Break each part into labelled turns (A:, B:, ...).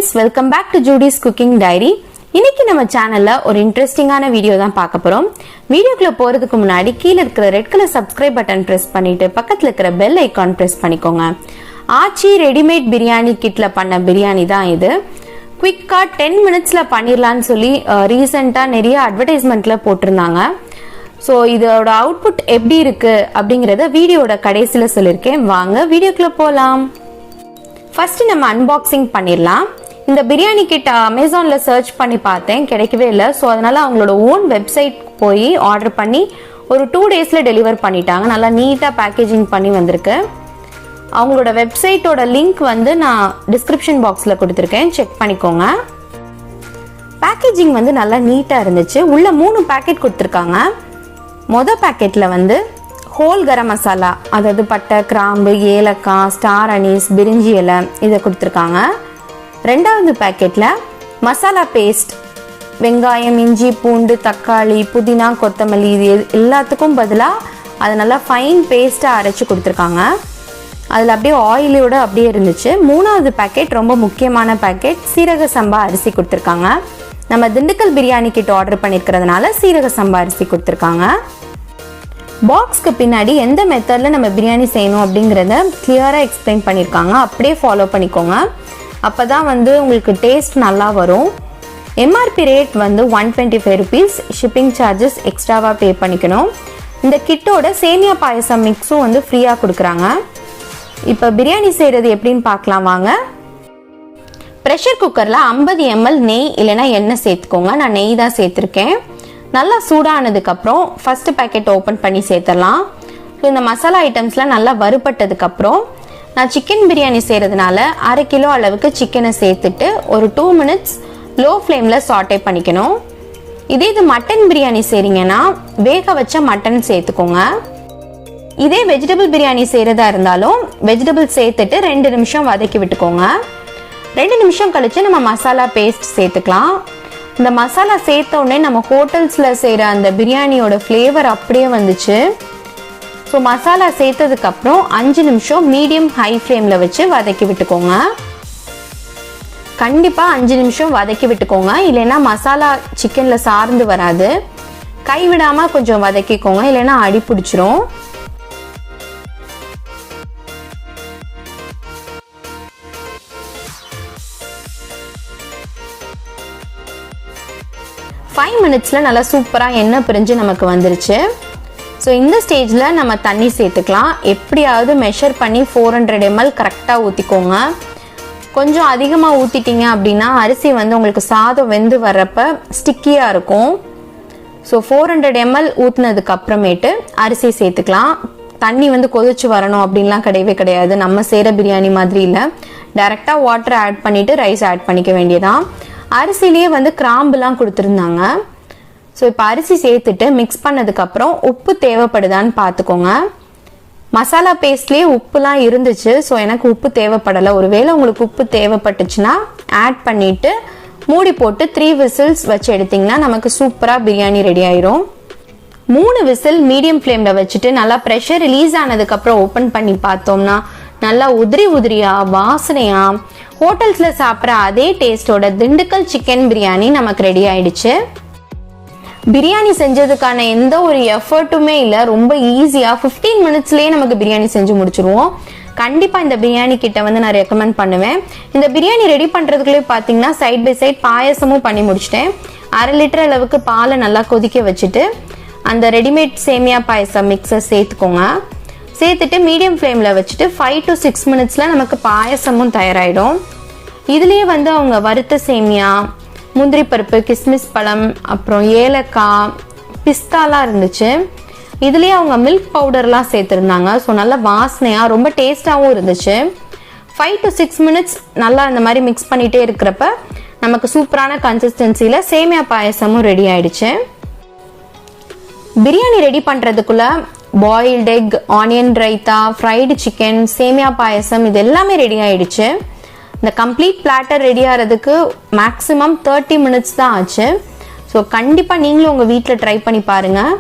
A: friends, welcome back to Judy's Cooking Diary. இன்னைக்கு நம்ம சேனல்ல ஒரு இன்ட்ரெஸ்டிங்கான வீடியோ தான் பார்க்க போறோம். வீடியோக்குள்ள போறதுக்கு முன்னாடி கீழ இருக்கிற red colour subscribe button press பண்ணிட்டு பக்கத்துல இருக்கிற பெல் ஐகான் பிரஸ் பண்ணிக்கோங்க. ஆச்சி ரெடிமேட் பிரியாணி கிட்ல பண்ண பிரியாணி தான் இது. குவிக்கா 10 மினிட்ஸ்ல பண்ணிரலாம்னு சொல்லி ரீசெண்டா நிறைய அட்வர்டைஸ்மெண்ட்ல போட்டிருந்தாங்க. ஸோ இதோட அவுட்புட் எப்படி இருக்கு அப்படிங்கறத வீடியோட கடைசியில சொல்லியிருக்கேன். வாங்க வீடியோக்குள்ள போலாம். ஃபர்ஸ்ட் நம்ம அன்பாக்சிங் பண்ணிடலாம். இந்த பிரியாணி கிட் அமேசான்ல சர்ச் பண்ணி பார்த்தேன், கிடைக்கவே இல்லை. ஸோ அதனால அவங்களோட ஓன் வெப்சைட் போய் ஆர்டர் பண்ணி ஒரு 2 டேஸ்ல டெலிவர் பண்ணிட்டாங்க. நல்லா நீட்டாக பேக்கேஜிங் பண்ணி வந்திருக்கு. அவங்களோட வெப்சைட்டோட லிங்க் வந்து நான் டிஸ்கிரிப்ஷன் பாக்ஸில் கொடுத்துருக்கேன், செக் பண்ணிக்கோங்க. பேக்கேஜிங் வந்து நல்லா நீட்டாக இருந்துச்சு. உள்ள 3 பேக்கெட் கொடுத்துருக்காங்க. மொதல் பேக்கெட்டில் வந்து ஹோல் கரம் மசாலா, அதாவது பட்டை, கிராம்பு, ஏலக்காய், ஸ்டார் அனீஸ், பிரிஞ்சி இலை இதை கொடுத்துருக்காங்க. ரெண்டாவது பேக்கெட்டில் மசாலா பேஸ்ட், வெங்காயம், இஞ்சி, பூண்டு, தக்காளி, புதினா, கொத்தமல்லி இது எல்லாத்துக்கும் பதிலாக அதை நல்லா ஃபைன் பேஸ்ட்டாக அரைச்சி கொடுத்துருக்காங்க. அதில் அப்படியே ஆயிலோடு அப்படியே இருந்துச்சு. மூணாவது பேக்கெட் ரொம்ப முக்கியமான பேக்கெட், சீரக சம்பா அரிசி கொடுத்துருக்காங்க. நம்ம திண்டுக்கல் பிரியாணி கிட் ஆர்டர் பண்ணியிருக்கிறதுனால சீரக சம்பா அரிசி கொடுத்துருக்காங்க. பாக்ஸ்க்கு பின்னாடி எந்த மெத்தடில் நம்ம பிரியாணி செய்யணும் அப்படிங்கிறத கிளியராக எக்ஸ்பிளைன் பண்ணியிருக்காங்க. அப்படியே ஃபாலோ பண்ணிக்கோங்க, அப்போ தான் வந்து உங்களுக்கு டேஸ்ட் நல்லா வரும். எம்ஆர்பி ரேட் வந்து 125 ருபீஸ். ஷிப்பிங் சார்ஜஸ் எக்ஸ்ட்ராவாக பே பண்ணிக்கணும். இந்த கிட்டோட சேமியா பாயசம் மிக்ஸும் வந்து ஃப்ரீயாக கொடுக்குறாங்க. இப்போ பிரியாணி செய்கிறது எப்படின்னு பார்க்கலாம் வாங்க. ப்ரெஷர் குக்கரில் 50 ml நெய் இல்லைன்னா எண்ணெய் சேர்த்துக்கோங்க. நான் நெய் தான் சேர்த்துருக்கேன். நல்லா சூடானதுக்கப்புறம் ஃபஸ்ட்டு பேக்கெட் ஓப்பன் பண்ணி சேர்த்துடலாம். ஸோ இந்த மசாலா ஐட்டம்ஸ்லாம் நல்லா வறுபட்டதுக்கப்புறம் நான் சிக்கன் பிரியாணி செய்கிறதுனால 1/2 கிலோ அளவுக்கு சிக்கனை சேர்த்துட்டு ஒரு 2 மினிட்ஸ் லோ ஃப்ளேமில் சாட்டே பண்ணிக்கணும். இதே இது மட்டன் பிரியாணி செய்கிறீங்கன்னா வேக வச்ச மட்டன் சேர்த்துக்கோங்க. இதே வெஜிடபிள் பிரியாணி செய்கிறதா இருந்தாலும் வெஜிடபிள் சேர்த்துட்டு 2 நிமிஷம் வதக்கி விட்டுக்கோங்க. 2 நிமிஷம் கழித்து நம்ம மசாலா பேஸ்ட் சேர்த்துக்கலாம். இந்த மசாலா சேர்த்த உடனே நம்ம ஹோட்டல்ஸில் செய்கிற அந்த பிரியாணியோட ஃப்ளேவர் அப்படியே வந்துச்சு. ஸோ மசாலா சேர்த்ததுக்கப்புறம் 5 நிமிஷம் மீடியம் ஹை ஃப்ளேமில் வச்சு வதக்கி விட்டுக்கோங்க. கண்டிப்பாக 5 நிமிஷம் வதக்கி விட்டுக்கோங்க, இல்லைன்னா மசாலா சிக்கனில் சார்ந்து வராது. கைவிடாமல் கொஞ்சம் வதக்கிக்கோங்க, இல்லைன்னா அடி பிடிச்சிரும். ஃபைவ் மினிட்ஸில் நல்லா சூப்பராக எண்ணெய் பிரிஞ்சு நமக்கு வந்துருச்சு. ஸோ இந்த ஸ்டேஜில் நம்ம தண்ணி சேர்த்துக்கலாம். எப்படியாவது மெஷர் பண்ணி 400 ml கரெக்டாக ஊற்றிக்கோங்க. கொஞ்சம் அதிகமாக ஊற்றிட்டீங்க அப்படின்னா அரிசி வந்து உங்களுக்கு சாதம் வெந்து வர்றப்ப ஸ்டிக்கியாக இருக்கும். ஸோ 400 ml ஊற்றினதுக்கு அப்புறமேட்டு அரிசி சேர்த்துக்கலாம். தண்ணி வந்து கொதிச்சு வரணும் அப்படின்லாம் கிடையவே கிடையாது. நம்ம செய்கிற பிரியாணி மாதிரி இல்லை, டைரெக்டாக வாட்டர் ஆட் பண்ணிவிட்டு ரைஸ் ஆட் பண்ணிக்க வேண்டியதான். அரிசிலேயே வந்து கிராம்புலாம் கொடுத்துருந்தாங்க. ஸோ இப்போ அரிசி சேர்த்துட்டு மிக்ஸ் பண்ணதுக்கப்புறம் உப்பு தேவைப்படுதான்னு பார்த்துக்கோங்க. மசாலா பேஸ்ட்லேயே உப்புலாம் இருந்துச்சு, ஸோ எனக்கு உப்பு தேவைப்படலை. ஒருவேளை உங்களுக்கு உப்பு தேவைப்பட்டுச்சுன்னா ஆட் பண்ணிவிட்டு மூடி போட்டு 3 விசில்ஸ் வச்சு எடுத்திங்கன்னா நமக்கு சூப்பராக பிரியாணி ரெடி ஆயிரும். 3 விசில் மீடியம் ஃப்ளேமில் வச்சுட்டு நல்லா ப்ரெஷர் ரிலீஸ் ஆனதுக்கப்புறம் ஓப்பன் பண்ணி பார்த்தோம்னா நல்லா உதிரி உதிரியா வாசனையா ஹோட்டல்ஸில் சாப்பிட்ற அதே டேஸ்டோட திண்டுக்கல் சிக்கன் பிரியாணி நமக்கு ரெடி ஆயிடுச்சு. பிரியாணி செஞ்சதுக்கான எந்த ஒரு எஃபர்ட்டுமே இல்லை, ரொம்ப ஈஸியாக 15 மினிட்ஸ்லேயே நமக்கு பிரியாணி செஞ்சு முடிச்சிருவோம். கண்டிப்பாக இந்த பிரியாணி கிட்ட வந்து நான் ரெக்கமெண்ட் பண்ணுவேன். இந்த பிரியாணி ரெடி பண்ணுறதுக்குள்ளே பார்த்தீங்கன்னா சைட் பை சைட் பாயசமும் பண்ணி முடிச்சிட்டேன். 1/2 லிட்டர் அளவுக்கு பாலை நல்லா கொதிக்க வச்சுட்டு அந்த ரெடிமேட் சேமியா பாயசம் மிக்ஸை சேர்த்துக்கோங்க. சேர்த்துட்டு மீடியம் ஃப்ளேமில் வச்சுட்டு 5 to 6 மினிட்ஸில் நமக்கு பாயசமும் தயாராகிடும். இதுலேயே வந்து அவங்க வறுத்த சேமியா, முந்திரி பருப்பு, கிஸ்மிஸ் பழம், அப்புறம் ஏலக்காய், பிஸ்தாலாம் இருந்துச்சு. இதுலேயே அவங்க மில்க் பவுடர்லாம் சேர்த்துருந்தாங்க. ஸோ நல்லா வாசனையாக ரொம்ப டேஸ்ட்டாகவும் இருந்துச்சு. 5 to 6 மினிட்ஸ் நல்லா இந்த மாதிரி மிக்ஸ் பண்ணிகிட்டே இருக்கிறப்ப நமக்கு சூப்பரான கன்சிஸ்டன்சியில் சேமியா பாயசமும் ரெடி ஆயிடுச்சு. பிரியாணி ரெடி பண்ணுறதுக்குள்ள boiled egg, onion raita, fried chicken, சேமியா பாயசம் இது எல்லாமே ரெடி ஆயிடுச்சு. இந்த கம்ப்ளீட் பிளாட்டர் ரெடி ஆகிறதுக்கு மேக்ஸிமம் 30 மினிட்ஸ் தான் ஆச்சு. ஸோ கண்டிப்பாக நீங்களும் உங்கள் வீட்டில் ட்ரை பண்ணி பாருங்கள்.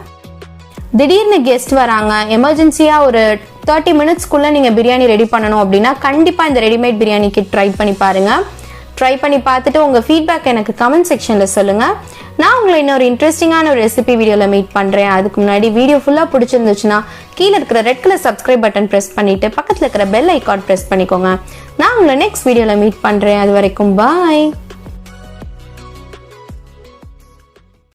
A: திடீர்னு கெஸ்ட் வராங்க, எமர்ஜென்சியாக ஒரு 30 மினிட்ஸ்க்குள்ளே நீங்கள் பிரியாணி ரெடி பண்ணணும் அப்படின்னா கண்டிப்பாக இந்த ரெடிமேட் பிரியாணி கிட் ட்ரை பண்ணி பாருங்கள். ட்ரை பண்ணி பார்த்துட்டு உங்கள் ஃபீட்பேக் எனக்கு கமெண்ட் செக்ஷனில் சொல்லுங்கள். நான் உங்களை இன்னொரு இன்ட்ரெஸ்டிங்கான ஒரு ரெசிபி வீடியோவில் மீட் பண்ணுறேன். அதுக்கு முன்னாடி வீடியோ ஃபுல்லாக பிடிச்சிருந்துச்சுன்னா கீழே இருக்கிற red colour subscribe button press பண்ணிவிட்டு பக்கத்தில் இருக்கிற பெல் ஐக்கான் ப்ரெஸ் பண்ணிக்கோங்க. நான் உங்களை நெக்ஸ்ட் வீடியோவில் மீட் பண்ணுறேன். அது வரைக்கும் பாய்.